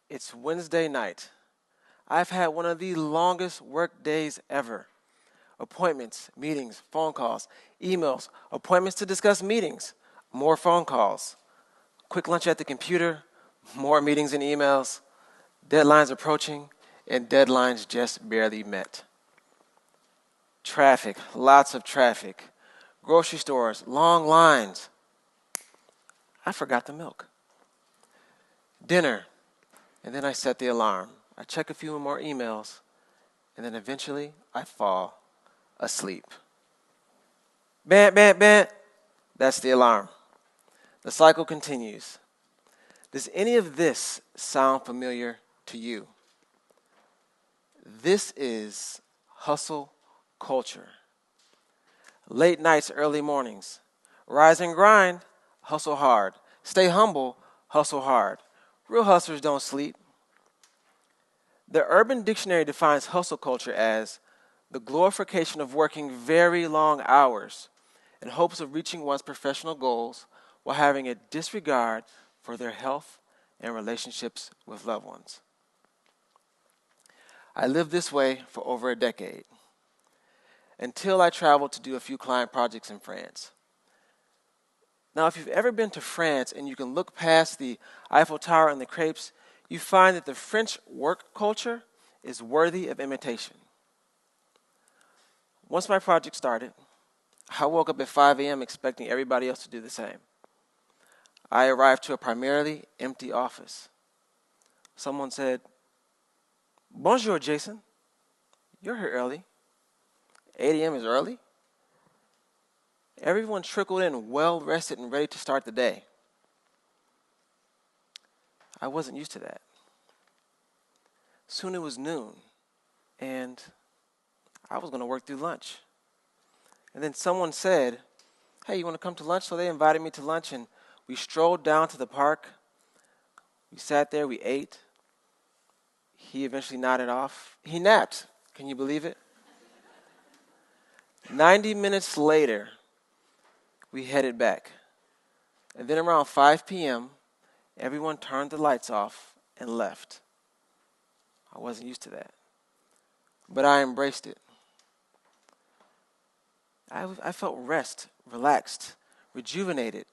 It's Wednesday night. I've had one of the longest work days ever. Appointments, meetings, phone calls, emails, appointments to discuss meetings, more phone calls, quick lunch at the computer, more meetings and emails, deadlines approaching, and deadlines just barely met. Traffic, lots of traffic. Grocery stores, long lines. I forgot the milk. Dinner, and then I set the alarm. I check a few more emails, and then eventually I fall asleep. Bam, bam, bam. That's the alarm. The cycle continues. Does any of this sound familiar to you? This is hustle culture. Late nights, early mornings. Rise and grind, hustle hard. Stay humble, hustle hard. Real hustlers don't sleep. The Urban Dictionary defines hustle culture as the glorification of working very long hours in hopes of reaching one's professional goals while having a disregard for their health and relationships with loved ones. I lived this way for over a decade until I traveled to do a few client projects in France. Now, if you've ever been to France and you can look past the Eiffel Tower and the crepes, you find that the French work culture is worthy of imitation. Once my project started, I woke up at 5 a.m. expecting everybody else to do the same. I arrived to a primarily empty office. Someone said, "Bonjour, Jason. You're here early. 8 a.m. is early?" Everyone trickled in well-rested and ready to start the day. I wasn't used to that. Soon it was noon, and I was going to work through lunch. And then someone said, "Hey, you want to come to lunch?" So they invited me to lunch, and we strolled down to the park. We sat there, we ate. He eventually nodded off. He napped. Can you believe it? 90 minutes later, we headed back. And then around 5 p.m., everyone turned the lights off and left. I wasn't used to that, but I embraced it. I felt relaxed, rejuvenated.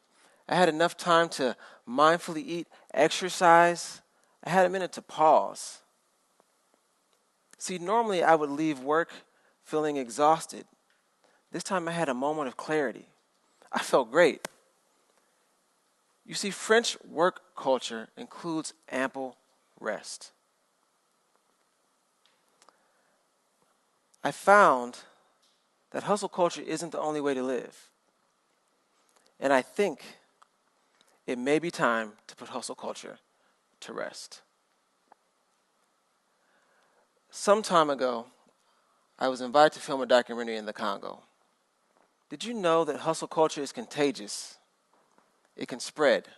I had enough time to mindfully eat, exercise. I had a minute to pause. See, normally I would leave work feeling exhausted. This time I had a moment of clarity. I felt great. You see, French work culture includes ample rest. I found that hustle culture isn't the only way to live. And I think it may be time to put hustle culture to rest. Some time ago, I was invited to film a documentary in the Congo. Did you know that hustle culture is contagious? It can spread.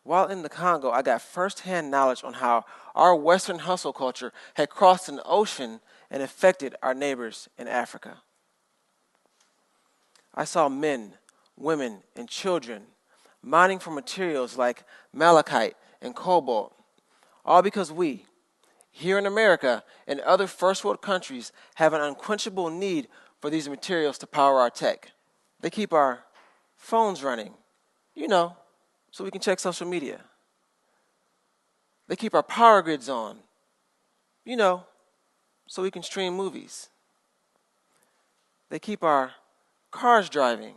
While in the Congo, I got firsthand knowledge on how our Western hustle culture had crossed an ocean and affected our neighbors in Africa. I saw men, women, and children mining for materials like malachite and cobalt, all because we, here in America and other first world countries, have an unquenchable need for these materials to power our tech. They keep our phones running, so we can check social media. They keep our power grids on, so we can stream movies. They keep our cars driving,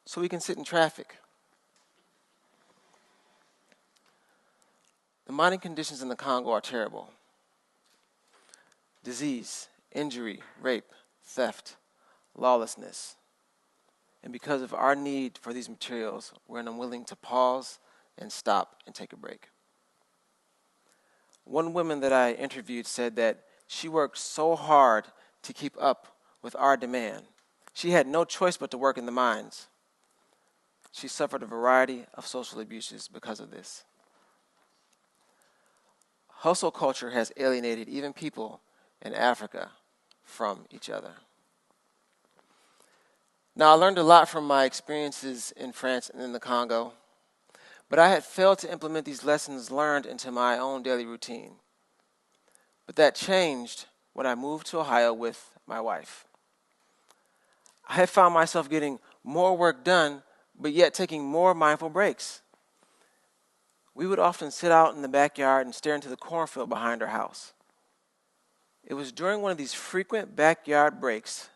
so we can sit in traffic. The mining conditions in the Congo are terrible. Disease, injury, rape, theft, lawlessness. And because of our need for these materials, we're unwilling to pause and stop and take a break. One woman that I interviewed said that she worked so hard to keep up with our demand. She had no choice but to work in the mines. She suffered a variety of social abuses because of this. Hustle culture has alienated even people in Africa from each other. Now, I learned a lot from my experiences in France and in the Congo, but I had failed to implement these lessons learned into my own daily routine. But that changed when I moved to Ohio with my wife. I had found myself getting more work done, but yet taking more mindful breaks. We would often sit out in the backyard and stare into the cornfield behind our house. It was during one of these frequent backyard breaks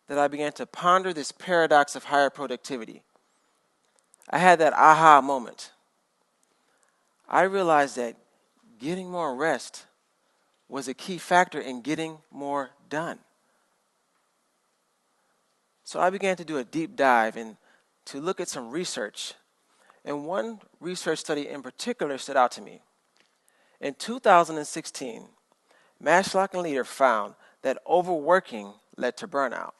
that I began to ponder this paradox of higher productivity. I had that aha moment. I realized that getting more rest was a key factor in getting more done. So I began to do a deep dive and to look at some research. And one research study in particular stood out to me. In 2016, Maslach and Leader found that overworking led to burnout,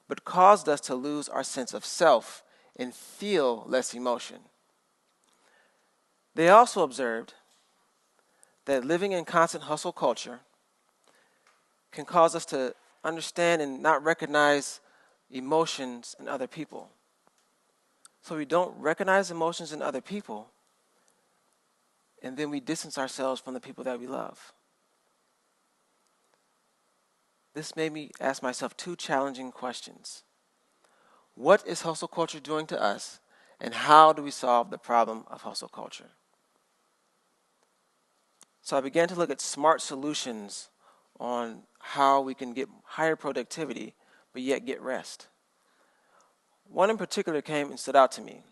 but caused us to lose our sense of self and feel less emotion. They also observed that living in constant hustle culture can cause us to understand and not recognize emotions in other people. So we don't recognize emotions in other people, and then we distance ourselves from the people that we love. This made me ask myself two challenging questions. What is hustle culture doing to us, and how do we solve the problem of hustle culture? So I began to look at smart solutions on how we can get higher productivity, but yet get rest. One in particular came and stood out to me.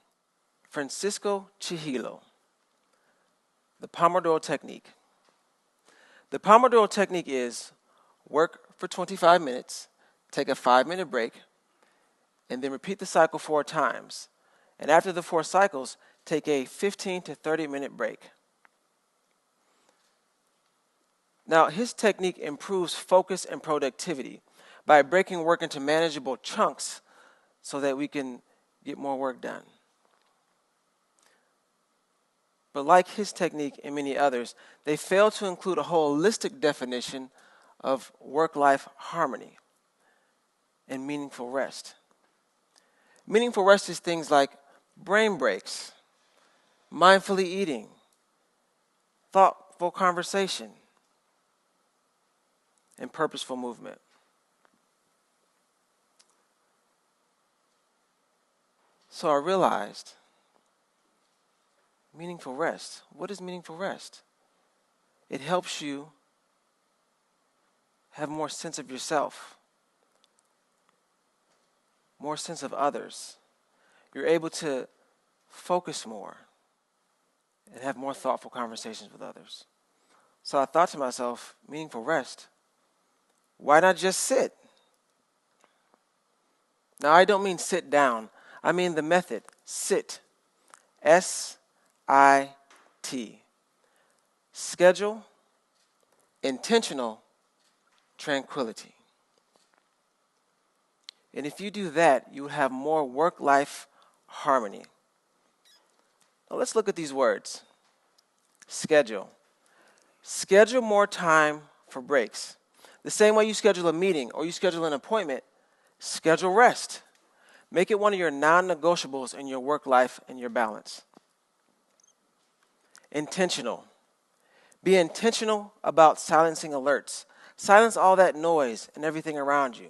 Francisco Trujillo, the Pomodoro Technique. The Pomodoro Technique is work for 25 minutes, take a 5-minute break, and then repeat the cycle 4 times. And after the 4 cycles, take a 15 to 30-minute break. Now, his technique improves focus and productivity by breaking work into manageable chunks so that we can get more work done. But like his technique and many others, they fail to include a holistic definition of work-life harmony and meaningful rest. Meaningful rest is things like brain breaks, mindfully eating, thoughtful conversation, and purposeful movement. So I realized, meaningful rest. What is meaningful rest? It helps you have more sense of yourself, more sense of others. You're able to focus more and have more thoughtful conversations with others. So I thought to myself, meaningful rest, why not just sit? Now, I don't mean sit down. I mean the method, sit. S-I-T. Schedule, intentional tranquility. And if you do that, you will have more work-life harmony. Now let's look at these words. Schedule. Schedule more time for breaks. The same way you schedule a meeting or you schedule an appointment, schedule rest. Make it one of your non-negotiables in your work life and your balance. Intentional. Be intentional about silencing alerts. Silence all that noise and everything around you.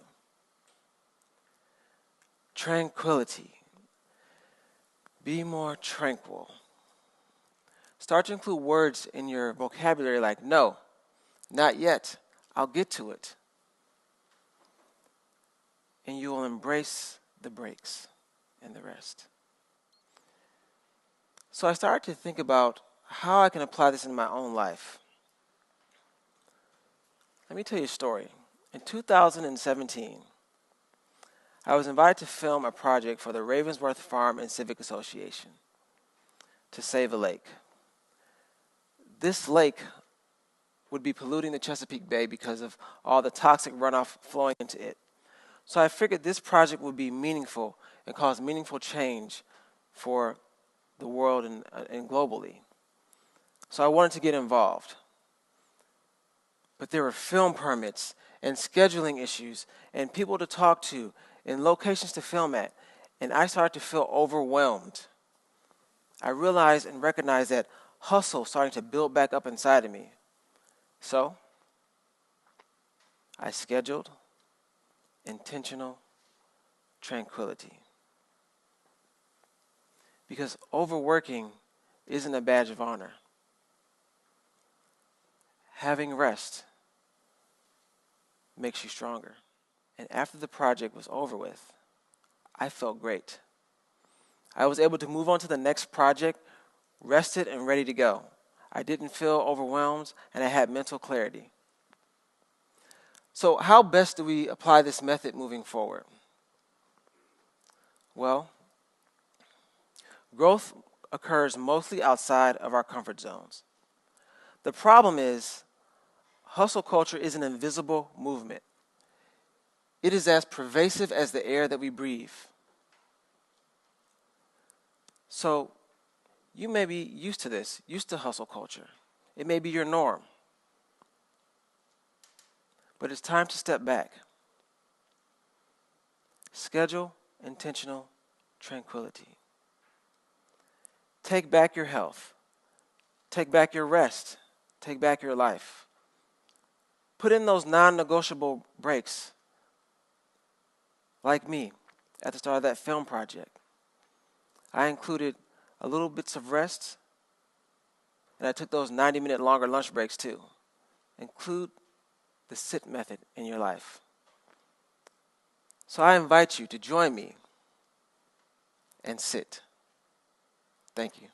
Tranquility. Be more tranquil. Start to include words in your vocabulary like no, not yet, I'll get to it. And you will embrace the breaks and the rest. So I started to think about how I can apply this in my own life. Let me tell you a story. In 2017, I was invited to film a project for the Ravensworth Farm and Civic Association to save a lake. This lake would be polluting the Chesapeake Bay because of all the toxic runoff flowing into it. So I figured this project would be meaningful and cause meaningful change for the world and globally. So I wanted to get involved. But there were film permits and scheduling issues and people to talk to and locations to film at, and I started to feel overwhelmed. I realized and recognized that hustle starting to build back up inside of me. So I scheduled intentional tranquility. Because overworking isn't a badge of honor. Having rest makes you stronger. And after the project was over with, I felt great. I was able to move on to the next project, rested and ready to go. I didn't feel overwhelmed, and I had mental clarity. So how best do we apply this method moving forward? Well, growth occurs mostly outside of our comfort zones. The problem is, hustle culture is an invisible movement. It is as pervasive as the air that we breathe. So you may be used to this, used to hustle culture. It may be your norm. But it's time to step back. Schedule intentional tranquility. Take back your health. Take back your rest. Take back your life. Put in those non-negotiable breaks. Like me, at the start of that film project. I included a little bits of rest, and I took those 90-minute longer lunch breaks too. Include the sit method in your life. So I invite you to join me and sit. Thank you.